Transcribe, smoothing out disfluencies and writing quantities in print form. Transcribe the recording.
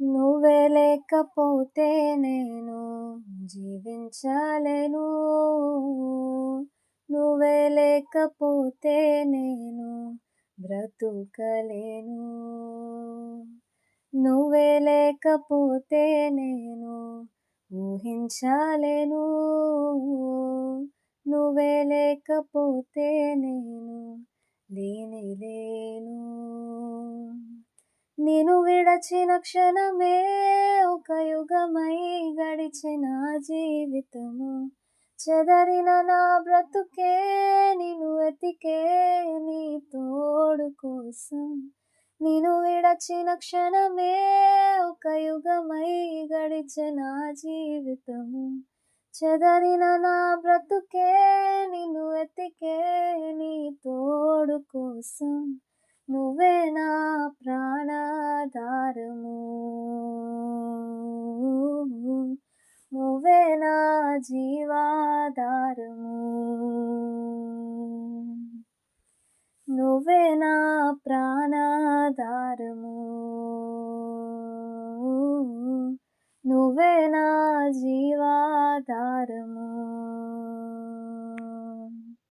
నువ్వే లేకపోతే నేను జీవించలేను. నువ్వే లేకపోతే నేను బ్రతుకలేను. నువ్వే లేకపోతే నేను ఊహించలేను. నువ్వే లేకపోతే నేను లేనే లేను. నిన్ను విడచిన క్షణమే ఒక యుగమై గడిచిన జీవితము. చెదరిన నా బ్రతుకే నిన్ను వెతికే నీ తోడు కోసం. నిన్ను విడచిన క్షణమే ఒక యుగమై గడిచిన జీవితము. చెదరిన నా బ్రతుకే నిన్ను వెతికే నీ తోడు కోసం. నువ్వే నా ప్రాణాధారము. నువ్వే నా జీవాధారము. నువ్వే నా ప్రాణాధారము. నువ్వే నా జీవాధారము.